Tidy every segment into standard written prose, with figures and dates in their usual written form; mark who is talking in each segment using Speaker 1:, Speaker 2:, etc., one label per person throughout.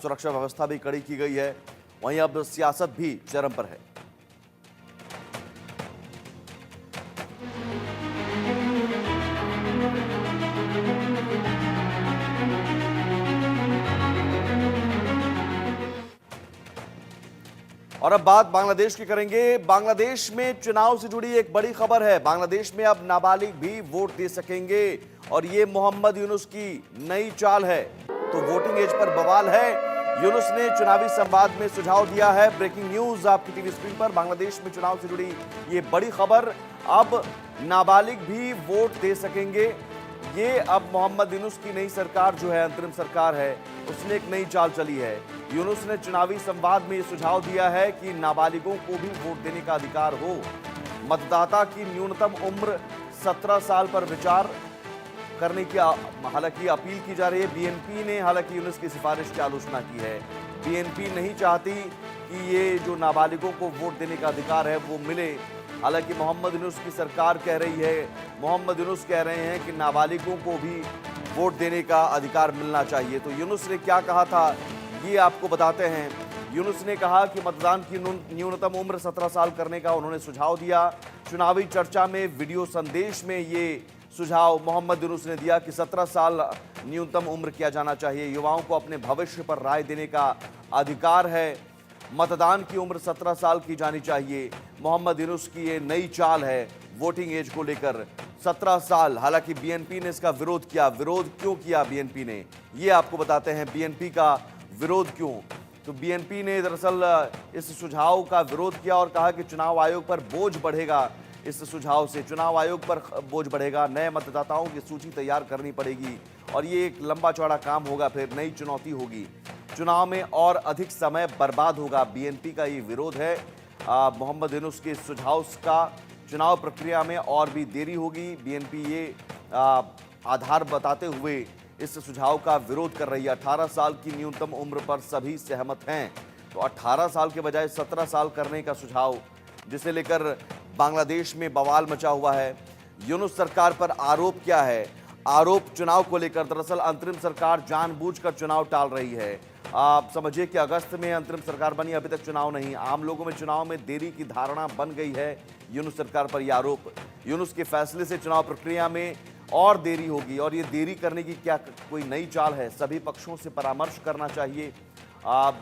Speaker 1: सुरक्षा व्यवस्था भी कड़ी की गई है। वहीं अब सियासत भी चरम पर है। और अब बात बांग्लादेश की करेंगे। बांग्लादेश में चुनाव से जुड़ी एक बड़ी खबर है। बांग्लादेश में अब नाबालिग भी वोट दे सकेंगे और ये मोहम्मद यूनुस की नई चाल है। तो वोटिंग एज पर बवाल है। यूनुस ने चुनावी संवाद में सुझाव दिया है। ब्रेकिंग न्यूज आपकी टीवी स्क्रीन पर। बांग्लादेश में चुनाव से जुड़ी ये बड़ी खबर, अब नाबालिग भी वोट दे सकेंगे। ये अब मोहम्मद यूनुस की नई सरकार जो है, अंतरिम सरकार है, उसने एक नई चाल चली है। यूनुस ने चुनावी संवाद में ये सुझाव दिया है कि नाबालिगों को भी वोट देने का अधिकार हो। मतदाता की न्यूनतम उम्र 17 साल पर विचार करने की हालांकि अपील की जा रही है। बीएनपी ने हालांकि यूनुस की सिफारिश की आलोचना की है। बीएनपी नहीं चाहती कि ये जो नाबालिगों को वोट देने का अधिकार है वो मिले। हालांकि मोहम्मद यूनुस की सरकार कह रही है, मोहम्मद यूनुस कह रहे हैं कि नाबालिगों को भी वोट देने का अधिकार मिलना चाहिए। तो यूनुस ने क्या कहा था ये आपको बताते हैं। यूनुस ने कहा कि मतदान की न्यूनतम उम्र 17 साल करने का उन्होंने सुझाव दिया। चुनावी चर्चा में वीडियो संदेश में ये सुझाव मोहम्मद यूनुस ने दिया कि 17 साल न्यूनतम उम्र किया जाना चाहिए। युवाओं को अपने भविष्य पर राय देने का अधिकार है। मतदान की उम्र 17 साल की जानी चाहिए। मोहम्मद यूनुस की ये नई चाल है वोटिंग एज को लेकर, 17 साल। हालांकि बीएनपी ने इसका विरोध किया। विरोध क्यों किया बीएनपी ने, ये आपको बताते हैं। बीएनपी का विरोध क्यों? तो बीएनपी ने दरअसल इस सुझाव का विरोध किया और कहा कि चुनाव आयोग पर बोझ बढ़ेगा। इस सुझाव से चुनाव आयोग पर बोझ बढ़ेगा। नए मतदाताओं की सूची तैयार करनी पड़ेगी और ये एक लंबा चौड़ा काम होगा, फिर नई चुनौती होगी। चुनाव में और अधिक समय बर्बाद होगा। बीएनपी का ये विरोध है मोहम्मद यूनुस के सुझाव का। चुनाव प्रक्रिया में और भी देरी होगी। बीएनपी ये आधार बताते हुए इस सुझाव का विरोध कर रही है। 18 साल की न्यूनतम उम्र पर सभी सहमत हैं। तो 18 साल के बजाय 17 साल करने का सुझाव, जिसे लेकर बांग्लादेश में बवाल मचा हुआ है। यूनुस सरकार पर आरोप क्या है? आरोप चुनाव को लेकर। दरअसल अंतरिम सरकार जानबूझकर चुनाव टाल रही है। आप समझिए कि अगस्त में अंतरिम सरकार बनी, अभी तक चुनाव नहीं। आम लोगों में चुनाव में देरी की धारणा बन गई है। यूनुस सरकार पर यह आरोप। यूनुस के फैसले से चुनाव प्रक्रिया में और देरी होगी और ये देरी करने की क्या कोई नई चाल है? सभी पक्षों से परामर्श करना चाहिए।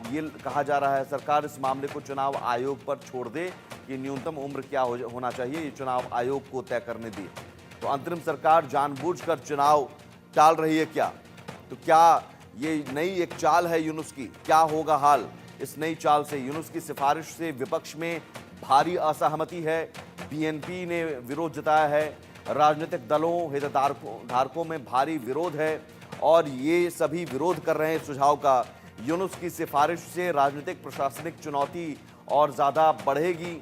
Speaker 1: ये कहा जा रहा है सरकार इस मामले को चुनाव आयोग पर छोड़ दे कि न्यूनतम उम्र क्या होना चाहिए, ये चुनाव आयोग को तय करने दे। तो अंतरिम सरकार जानबूझकर चुनाव टाल रही है क्या? तो क्या ये नई एक चाल है यूनुस की? क्या होगा हाल इस नई चाल से? यूनुस की सिफारिश से विपक्ष में भारी असहमति है। बीएनपी ने विरोध जताया है। राजनीतिक दलों, हितधारकों में भारी विरोध है और ये सभी विरोध कर रहे हैं सुझाव का। यूनुस की सिफारिश से राजनीतिक प्रशासनिक चुनौती और ज़्यादा बढ़ेगी।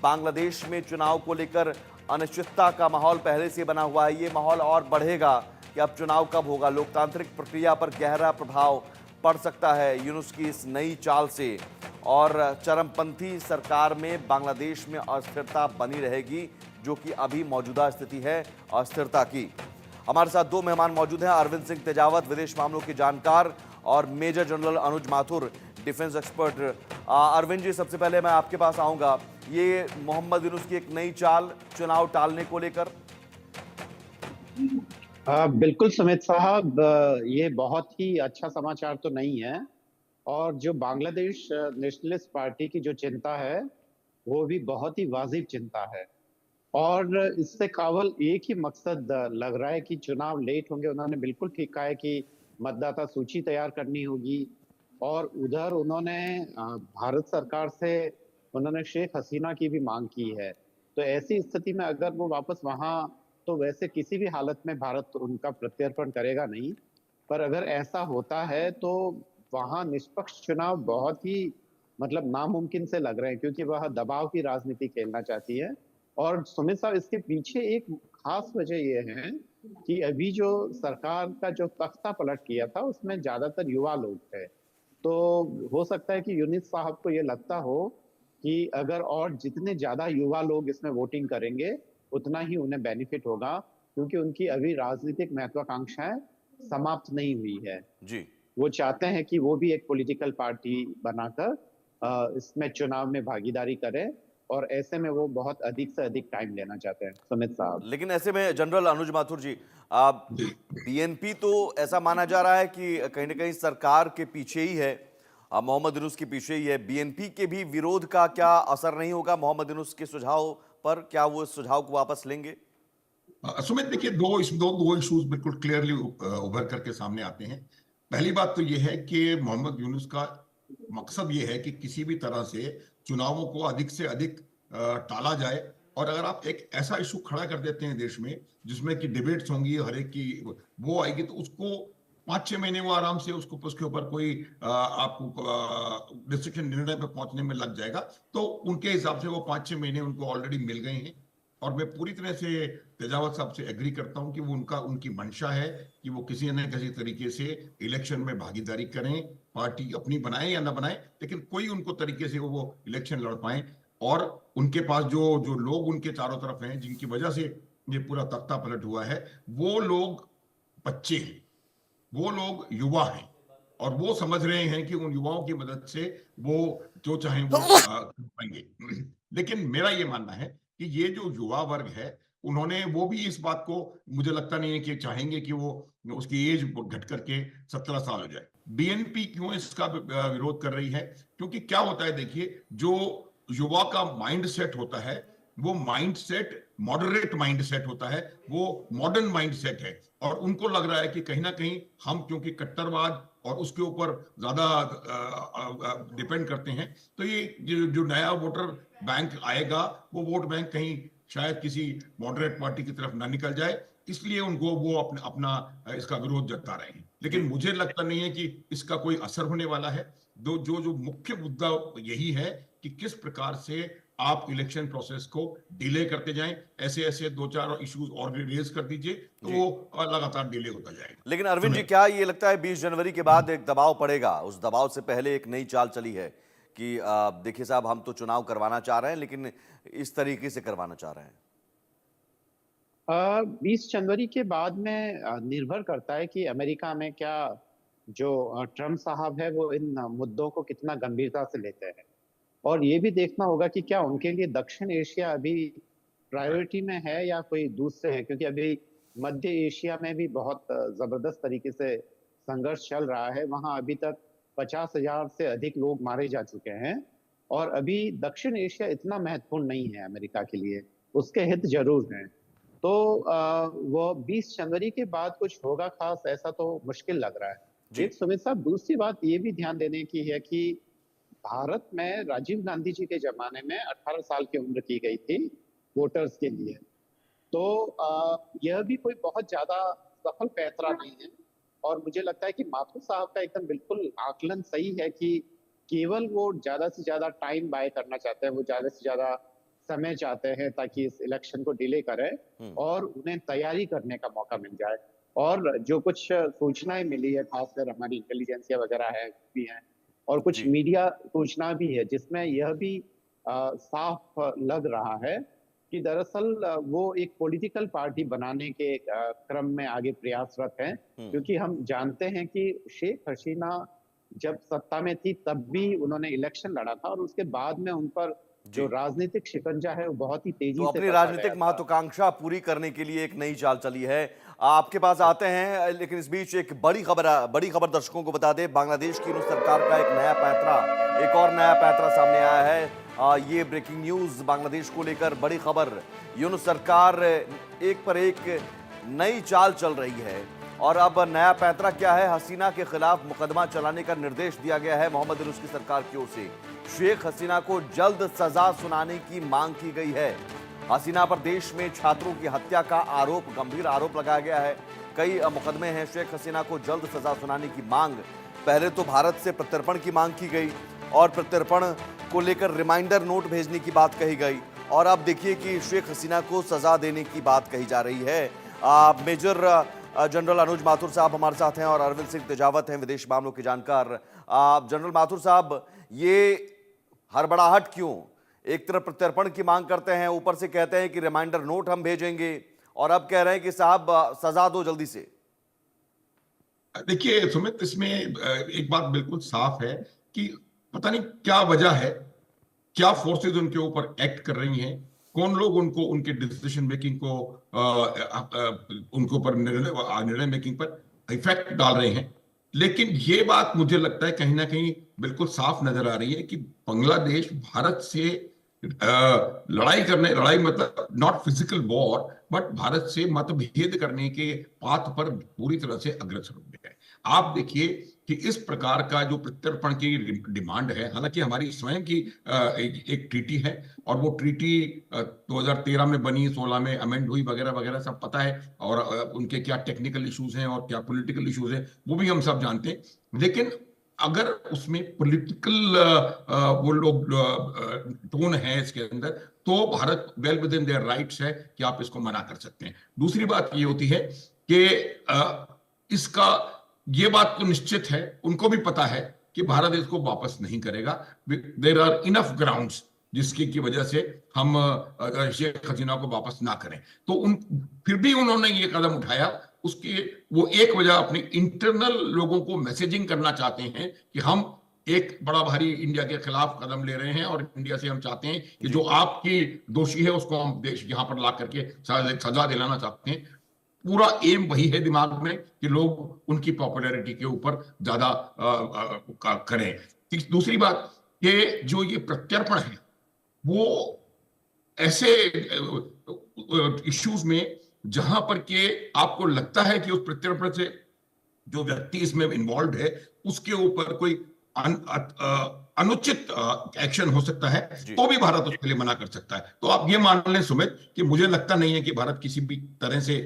Speaker 1: बांग्लादेश में चुनाव को लेकर अनिश्चितता का माहौल पहले से बना हुआ है। ये माहौल और बढ़ेगा कि अब चुनाव कब होगा। लोकतांत्रिक प्रक्रिया पर गहरा प्रभाव पड़ सकता है यूनुस की इस नई चाल से। और चरमपंथी सरकार में बांग्लादेश में अस्थिरता बनी रहेगी, जो कि अभी मौजूदा स्थिति है अस्थिरता की। हमारे साथ दो मेहमान मौजूद हैं। अरविंद सिंह तेजावत, विदेश मामलों के जानकार, और मेजर जनरल अनुज माथुर, डिफेंस एक्सपर्ट। अरविंद जी, सबसे पहले मैं आपके पास आऊंगा। ये मोहम्मद यूनुस की एक नई चाल चुनाव टालने को लेकर।
Speaker 2: बिल्कुल सुमित साहब, ये बहुत ही अच्छा समाचार तो नहीं है। और जो बांग्लादेश नेशनलिस्ट पार्टी की जो चिंता है वो भी बहुत ही वाजिब चिंता है। और इससे केवल एक ही मकसद लग रहा है कि चुनाव लेट होंगे। उन्होंने बिल्कुल ठीक कहा है कि मतदाता सूची तैयार करनी होगी। और उधर उन्होंने भारत सरकार से उन्होंने शेख हसीना की भी मांग की है। तो ऐसी स्थिति में अगर वो वापस वहां, तो वैसे किसी भी हालत में भारत उनका प्रत्यर्पण करेगा नहीं। पर अगर ऐसा होता है तो वहां निष्पक्ष चुनाव बहुत ही नामुमकिन से लग रहे हैं, क्योंकि वह दबाव की राजनीति खेलना चाहती है। और सुमित साहब, इसके पीछे एक खास वजह यह है कि अभी जो सरकार का जो तख्ता पलट किया था उसमें ज्यादातर युवा लोग थे। तो हो सकता है कि यूनिस साहब को ये लगता हो कि अगर और जितने ज्यादा युवा लोग इसमें वोटिंग करेंगे उतना ही उन्हें बेनिफिट होगा, क्योंकि उनकी अभी राजनीतिक महत्वाकांक्षाएं समाप्त नहीं हुई है।
Speaker 1: जी,
Speaker 2: वो चाहते हैं कि वो भी एक पॉलिटिकल पार्टी बनाकर इसमें चुनाव में भागीदारी करें, और ऐसे में वो बहुत अधिक से अधिक टाइम लेना चाहते हैं, सुमित साहब।
Speaker 1: लेकिन ऐसे में जनरल अनुज माथुर जी, आप बीएनपी तो ऐसा माना जा रहा है कि कहीं ना कहीं सरकार के पीछे ही है, मोहम्मद यूनुस के पीछे ही है। बीएनपी के भी विरोध का क्या असर नहीं होगा मोहम्मद यूनुस के सुझाव पर? क्या वो इस सुझाव को वापस लेंगे?
Speaker 3: सुमित, देखिए, दो इश्यूज बिल्कुल क्लियरली उभर करके सामने आते हैं। पहली बात तो यह है कि मोहम्मद यूनुस का मकसद यह है कि किसी भी तरह से चुनावों को अधिक से अधिक टाला जाए। और अगर आप एक ऐसा इशू खड़ा कर देते हैं देश में जिसमें कि डिबेट्स होंगी, हर एक की वो आएगी, तो उसको 5-6 महीने वो आराम से उसके ऊपर कोई आपको डिसीजन निर्णय पे पहुंचने में लग जाएगा। तो उनके हिसाब से वो 5-6 महीने उनको ऑलरेडी मिल गए हैं। और मैं पूरी तरह से तेजावत साहब से एग्री करता हूं कि वो उनकी मंशा है कि वो किसी न किसी तरीके से इलेक्शन में भागीदारी करें, पार्टी अपनी बनाए या ना बनाए, लेकिन कोई उनको तरीके से वो इलेक्शन लड़ पाए। और उनके पास जो जो लोग उनके चारों तरफ हैं, जिनकी वजह से ये पूरा तख्ता पलट हुआ है, वो लोग बच्चे हैं, वो लोग युवा हैं, और वो समझ रहे हैं कि उन युवाओं की मदद से वो जो चाहें वो कर पाएंगे। लेकिन मेरा ये मानना है कि ये जो युवा वर्ग है, वो भी इस बात को, मुझे लगता नहीं है कि चाहेंगे कि वो उसकी एज घट करके 17 साल हो जाए। बीएनपी क्यों इसका विरोध कर रही है? क्योंकि क्या होता है, देखिए, जो युवा का माइंड सेट होता है, वो mind set moderate mind set होता है, वो मॉडर्न माइंड सेट है। और उनको लग रहा है कि कहीं ना कहीं हम क्योंकि कट्टरवाद और उसके ऊपर ज्यादा डिपेंड करते हैं, तो ये जो नया वोटर बैंक आएगा, वो वोट बैंक कहीं शायद किसी मॉडरेट पार्टी की तरफ ना निकल जाए, इसलिए उनको वो अपना इसका विरोध जता रहे हैं। लेकिन मुझे लगता नहीं है कि इसका कोई असर होने वाला है। जो मुख्य मुद्दा यही है कि किस प्रकार से आप इलेक्शन प्रोसेस को डिले करते जाएं। ऐसे ऐसे 2-4 इश्यूज और रेज कर दीजिए, तो वो लगातार डिले होता जाएगा।
Speaker 1: लेकिन अरविंद जी, क्या ये लगता है 20 जनवरी के बाद एक दबाव पड़ेगा? उस दबाव से पहले एक नई चाल चली है कि देखिए साहब, हम तो चुनाव करवाना चाह रहे हैं, लेकिन इस तरीके से करवाना चाह रहे हैं।
Speaker 2: 20 जनवरी के बाद में निर्भर करता है कि अमेरिका में क्या जो ट्रम्प साहब है वो इन मुद्दों को कितना गंभीरता से लेते हैं। और ये भी देखना होगा कि क्या उनके लिए दक्षिण एशिया अभी प्रायोरिटी में है या कोई दूसरे है, क्योंकि अभी मध्य एशिया में भी बहुत जबरदस्त तरीके से संघर्ष चल रहा है। वहां अभी तक 50,000 से अधिक लोग मारे जा चुके हैं। और अभी दक्षिण एशिया इतना महत्वपूर्ण नहीं है अमेरिका के लिए, उसके हित जरूर हैं। तो वो 20 जनवरी के बाद कुछ होगा खास, ऐसा तो मुश्किल लग रहा है। एक सुमित साहब, दूसरी बात ये भी ध्यान देने की है कि भारत में राजीव गांधी जी के जमाने में 18 साल की उम्र की गई थी वोटर्स के लिए। तो यह भी कोई बहुत ज्यादा सफल पैंतरा नहीं है। और मुझे लगता है कि माथुर साहब का एकदम बिल्कुल आकलन सही है कि केवल वो ज्यादा से ज्यादा टाइम बाय करना चाहते हैं, वो ज्यादा से ज्यादा समय चाहते हैं ताकि इस इलेक्शन को डिले करें और उन्हें तैयारी करने का मौका मिल जाए। और जो कुछ सूचनाएं मिली है, खासकर हमारी इंटेलिजेंसिया वगैरह है भी है, और कुछ मीडिया सूचना भी है जिसमें यह भी साफ लग रहा है कि दरअसल वो एक पॉलिटिकल पार्टी बनाने के क्रम में आगे प्रयासरत हैं। क्योंकि हम जानते हैं कि शेख हसीना जब सत्ता में थी तब भी उन्होंने इलेक्शन लड़ा था, और उसके बाद में उन पर जो राजनीतिक शिकंजा है वो बहुत ही तेजी से
Speaker 1: अपनी राजनीतिक महत्वाकांक्षा पूरी करने के लिए एक नई चाल चली है। आपके पास आते हैं, लेकिन इस बीच एक बड़ी खबर दर्शकों को बता दें। बांग्लादेश की यूनुस सरकार का एक और नया पैंतरा सामने आया है। ये ब्रेकिंग न्यूज बांग्लादेश को लेकर बड़ी खबर। यूनुस सरकार एक पर एक नई चाल चल रही है, और अब नया पैंतरा क्या है? हसीना के खिलाफ मुकदमा चलाने का निर्देश दिया गया है मोहम्मद यूनुस की सरकार की ओर से। शेख हसीना को जल्द सजा सुनाने की मांग की गई है। हसीना पर देश में छात्रों की हत्या का गंभीर आरोप लगाया गया है। कई मुकदमे हैं। शेख हसीना को जल्द सजा सुनाने की मांग। पहले तो भारत से प्रत्यर्पण की मांग की गई, और प्रत्यर्पण को लेकर रिमाइंडर नोट भेजने की बात कही गई, और अब देखिए कि शेख हसीना को सजा देने की बात कही जा रही है। मेजर जनरल अनुज माथुर साहब हमारे साथ हैं, और अरविंद सिंह तेजावत हैं, विदेश मामलों के जानकार। जनरल माथुर साहब, ये हड़बड़ाहट क्यों? एक तरफ प्रत्यर्पण की मांग करते हैं, ऊपर से कहते हैं कि रिमाइंडर नोट हम भेजेंगे, और अब कह रहे हैं कि साहब सजा दो जल्दी से।
Speaker 3: देखिए सुमित, इसमें एक बात बिल्कुल साफ है कि पता नहीं क्या वजह है, क्या फोर्सेस उनके ऊपर एक्ट कर रही हैं, कौन लोग उनको उनके डिसीजन मेकिंग को उनके ऊपर निर्णय मेकिंग पर इफेक्ट डाल रहे हैं। लेकिन ये बात मुझे लगता है कहीं ना कहीं बिल्कुल साफ नजर आ रही है कि बांग्लादेश भारत से लड़ाई मतलब not physical war, but Bharat से मतभेद करने के पाथ पर पूरी तरह से अग्रसर हो गया है। आप देखिए कि इस प्रकार का जो प्रत्यर्पण की डिमांड है, हालांकि हमारी स्वयं की एक ट्रीटी है, और वो ट्रीटी 2013 में बनी, 16 में अमेंड हुई, वगैरह वगैरह सब पता है, और उनके क्या टेक्निकल इश्यूज हैं और क्या पॉलिटिकल इश्यूज हैं वो भी हम सब जानते हैं। लेकिन अगर उसमें पॉलिटिकल वो लोग टोन है इसके अंदर, तो Bharat well with in their rights है कि आप इसको मना कर सकते हैं। दूसरी बात ये होती है कि इसका ये बात तो निश्चित है, उनको भी पता है कि भारत इसको वापस नहीं करेगा। देयर आर इनफ ग्राउंड्स जिसकी की वजह से हम शेख हसीना को वापस ना करें। तो फिर भी उन्होंने ये कदम उठाया, उसके वो एक वजह अपनी इंटरनल लोगों को मैसेजिंग करना चाहते हैं कि हम एक बड़ा भारी इंडिया के खिलाफ कदम ले रहे हैं, और इंडिया से हम चाहते हैं कि जो आपकी दोषी है उसको हम देश यहां पर ला करके सजा दिलाना चाहते हैं। पूरा एम वही है दिमाग में कि लोग उनकी पॉपुलैरिटी के ऊपर ज्यादा करें। दूसरी बात कि जो ये प्रत्यर्पण है वो ऐसे इश्यूज में जहां पर के आपको लगता है कि उस प्रत्यर्पण से जो व्यक्ति इसमें इन्वॉल्व है उसके ऊपर कोई अनुचित एक्शन हो सकता है, तो भी भारत उसके लिए मना कर सकता है। तो आप ये मान लें सुमित कि मुझे लगता नहीं है कि भारत किसी भी तरह से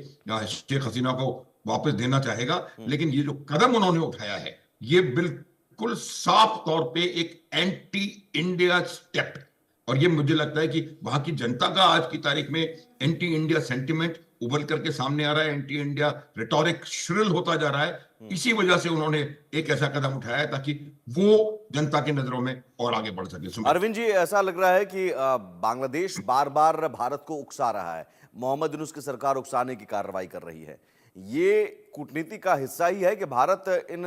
Speaker 3: शेख हसीना को वापस देना चाहेगा, लेकिन ये जो कदम उन्होंने उठाया है ये बिल्कुल साफ तौर पे एक एंटी इंडिया स्टेप, और ये मुझे लगता है कि वहां की जनता का आज की तारीख में एंटी इंडिया सेंटिमेंट उभर करके सामने आ रहा है, एंटी इंडिया रिटोरिक श्रिल होता जा रहा है। इसी वजह से उन्होंने एक ऐसा कदम उठाया है ताकि वो जनता की नजरों में और आगे बढ़ सके।
Speaker 1: अरविंद जी, ऐसा लग रहा है कि बांग्लादेश बार बार भारत को उकसा रहा है, मोहम्मद यूनुस की सरकार उकसाने की कार्रवाई कर रही है। ये कूटनीति का हिस्सा ही है कि भारत इन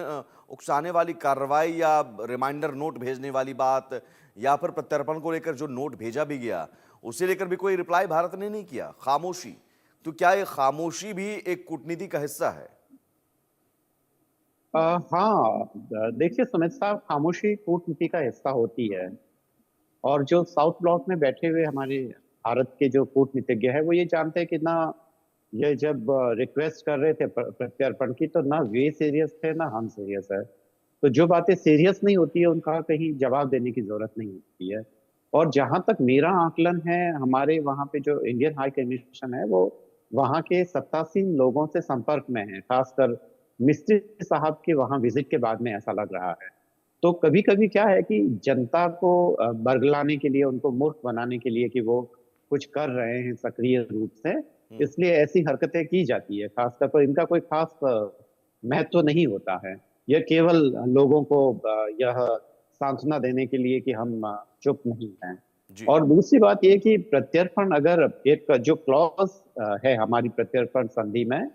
Speaker 1: उकसाने वाली कार्रवाई या रिमाइंडर नोट भेजने वाली बात, या फिर प्रत्यर्पण को लेकर जो नोट भेजा भी गया उसे लेकर भी कोई रिप्लाई भारत ने नहीं किया, खामोशी। तो क्या ये खामोशी भी एक कूटनीति का हिस्सा है?
Speaker 2: हाँ, देखिए सुमित साहब, खामोशी कूटनीति का हिस्सा होती है। और जो साउथ ब्लॉक में बैठे हुए हमारे भारत के जो कूटनीतिज्ञ है वो ये जानते हैं कि ना, ये जब रिक्वेस्ट कर रहे थे प्रत्यर्पण की, तो ना वे सीरियस थे ना हम सीरियस है। तो जो बातें सीरियस नहीं होती है उनका कहीं जवाब देने की जरूरत नहीं होती है। और जहां तक मेरा आकलन है, हमारे वहां पे जो इंडियन हाई कमीशन है वो वहां के सत्तासीन लोगों से संपर्क में है, खासकर मिस्त्री साहब के वहां विजिट के बाद में ऐसा लग रहा है। तो कभी कभी क्या है कि जनता को बरगलाने के लिए, उनको मूर्ख बनाने के लिए कि वो कुछ कर रहे हैं सक्रिय रूप से, इसलिए ऐसी हरकतें की जाती है। खासतौर पर इनका कोई खास महत्व नहीं होता है। यह केवल लोगों को यह सांत्वना देने के लिए कि हम चुप नहीं हैं। और दूसरी बात यह कि प्रत्यर्पण, अगर एक जो क्लॉज है हमारी प्रत्यर्पण संधि में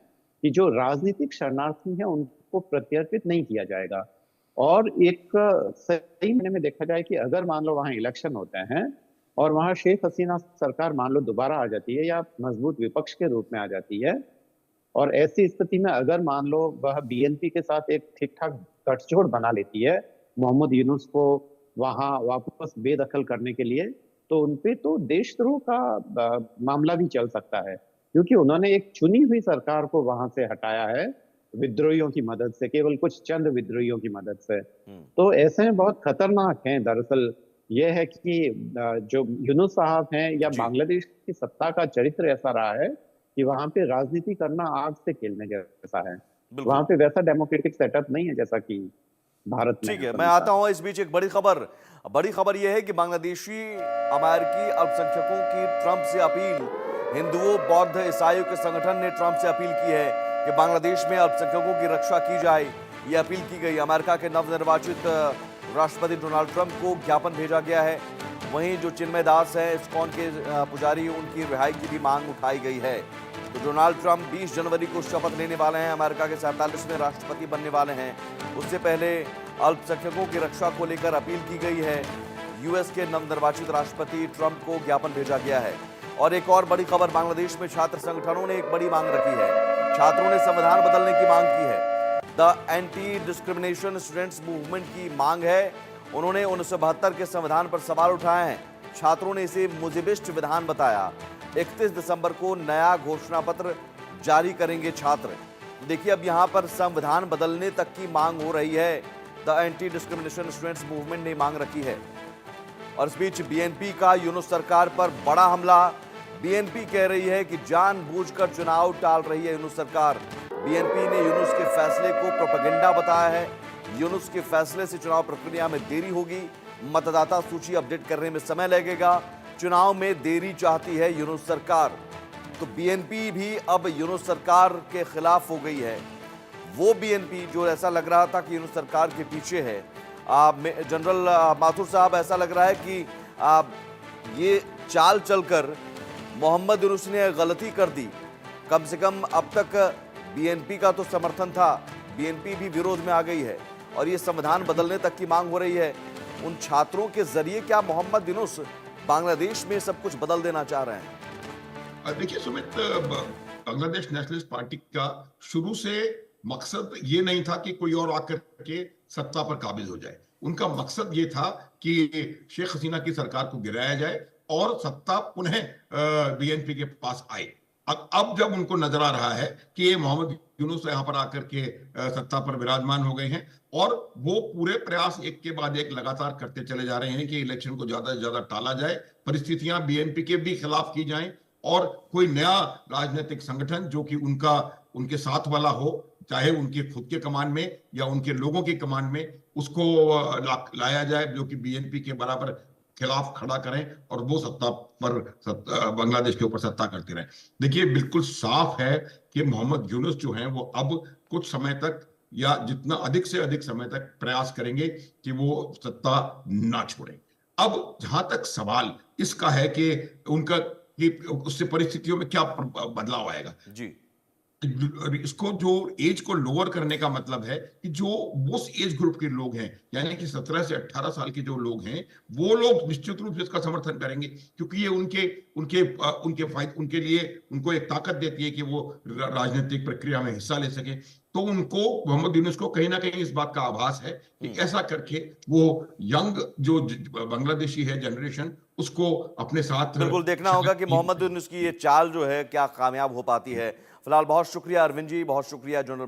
Speaker 2: कि जो राजनीतिक शरणार्थी हैं उनको प्रत्यर्पित नहीं किया जाएगा, और एक सही मायने में देखा जाए कि अगर मान लो वहां इलेक्शन होते हैं और वहां शेख हसीना सरकार मान लो दोबारा आ जाती है या मजबूत विपक्ष के रूप में आ जाती है, और ऐसी स्थिति में अगर मान लो वह बीएनपी के साथ एक ठीक ठाक गठजोड़ बना लेती है मोहम्मद यूनुस को वहां वापस बेदखल करने के लिए, तो उनपे तो देशद्रोह का मामला भी चल सकता है, क्योंकि उन्होंने एक चुनी हुई सरकार को वहां से हटाया है विद्रोहियों की मदद से, केवल कुछ चंद विद्रोहियों की मदद से। तो ऐसे में बहुत खतरनाक है। दरअसल यह है कि जो यूनुस साहब हैं या बांग्लादेश की सत्ता का चरित्र ऐसा रहा है कि वहां पे राजनीति करना आग से खेलने जैसा है। वहां पे वैसा डेमोक्रेटिक सेटअप नहीं है जैसा कि भारत में।
Speaker 1: ठीक है, मैं आता हूं। इस बीच एक बड़ी खबर यह है कि बांग्लादेशी अमेरिकी अल्पसंख्यकों की ट्रंप से अपील। हिंदुओं, बौद्ध, ईसाइयों के संगठन ने ट्रंप से अपील की है कि बांग्लादेश में अल्पसंख्यकों की रक्षा की जाए। ये अपील की गई। अमेरिका के नवनिर्वाचित राष्ट्रपति डोनाल्ड ट्रंप को ज्ञापन भेजा गया है। वहीं जो चिन्मय दास हैं, इस्कॉन के पुजारी, उनकी रिहाई की भी मांग उठाई गई है। तो डोनाल्ड ट्रंप 20 जनवरी को शपथ लेने वाले हैं, अमेरिका के 47वें राष्ट्रपति बनने वाले हैं। उससे पहले अल्पसंख्यकों की रक्षा को लेकर अपील की गई है। यूएस के नवनिर्वाचित राष्ट्रपति ट्रंप को ज्ञापन भेजा गया है। और एक और बड़ी खबर, बांग्लादेश में छात्र संगठनों ने एक बड़ी मांग रखी है। छात्रों ने संविधान बदलने की मांग की है। The anti discrimination students movement की मांग है। उन्होंने 1972 के संविधान पर सवाल उठाए हैं। छात्रों ने इसे मुजिबिस्ट विधान बताया। 31 दिसंबर को नया घोषणा पत्र जारी करेंगे छात्र। देखिए, अब यहां पर संविधान बदलने तक की मांग हो रही है। The anti discrimination students movement ने मांग रखी है। और इस बीच बीएनपी का यूनुस सरकार पर बड़ा हमला। बीएनपी कह रही है कि जानबूझकर चुनाव टाल रही है यूनुस सरकार। बीएनपी ने यूनुस के फैसले को प्रोपेगेंडा बताया है। यूनुस के फैसले से चुनाव प्रक्रिया में देरी होगी, मतदाता सूची अपडेट करने में समय लगेगा, चुनाव में देरी चाहती है यूनुस सरकार। तो बीएनपी भी अब यूनुस सरकार के खिलाफ हो गई है। वो बीएनपी जो ऐसा लग रहा था कि यूनुस सरकार के पीछे है। जनरल माथुर साहब, ऐसा लग रहा है कि ये चाल चलकर मोहम्मद यूनुस ने गलती कर दी। कम से कम अब तक बीएनपी का तो समर्थन था, बीएनपी भी विरोध में आ गई है और ये संविधान बदलने तक की मांग हो रही है। उन छात्रों के जरिए क्या मोहम्मद यूनुस बांग्लादेश में सब कुछ बदल देना चाह रहे हैं?
Speaker 3: देखिए सुमित, बांग्लादेश नेशनलिस्ट पार्टी का शुरू से मकसद ये नहीं था कि कोई और आकर के सत्ता पर काबिज हो जाए। उनका मकसद ये था कि शेख हसीना की सरकार को गिराया जाए और सत्ता पुनः बीएनपी के पास आए। अब जब उनको नजर आ रहा है कि ये मोहम्मद यूनुस यहाँ पर आकर के सत्ता पर विराजमान हो गए हैं और वो पूरे प्रयास एक के बाद एक लगातार करते चले जा रहे हैं कि इलेक्शन को ज्यादा से ज्यादा टाला जाए, परिस्थितियां बीएनपी के भी खिलाफ की जाएं और कोई नया राजनीतिक संगठन जो कि उनके साथ वाला हो, चाहे उनके खुद के कमान में या उनके लोगों के कमान में, उसको लाया जाए जो कि बीएनपी के बराबर खिलाफ खड़ा करें और वो सत्ता पर बांग्लादेश के ऊपर सत्ता करते रहें। देखिए, बिल्कुल साफ है कि मोहम्मद यूनुस जो हैं वो अब कुछ समय तक या जितना अधिक से अधिक समय तक प्रयास करेंगे कि वो सत्ता ना छोड़ें। अब जहां तक सवाल इसका है कि उनका कि उससे परिस्थितियों में क्या बदलाव आएगा
Speaker 1: जी,
Speaker 3: इसको जो एज को लोअर करने का मतलब है कि जो उस एज ग्रुप के लोग हैं, यानी कि 17 से 18 साल के जो लोग हैं, वो लोग निश्चित रूप से इसका समर्थन करेंगे, क्योंकि ये उनके लिए उनको एक ताकत देती है कि वो राजनीतिक प्रक्रिया में हिस्सा ले सके। तो उनको, मोहम्मद यूनुस को कहीं ना कहीं इस बात का आभास है कि ऐसा करके वो यंग जो बांग्लादेशी है जनरेशन, उसको अपने साथ
Speaker 1: बिल्कुल देखना होगा कि मोहम्मद यूनुस की ये चाल जो है क्या कामयाब हो पाती है। फिलहाल बहुत शुक्रिया अरविंद जी, बहुत शुक्रिया जनरल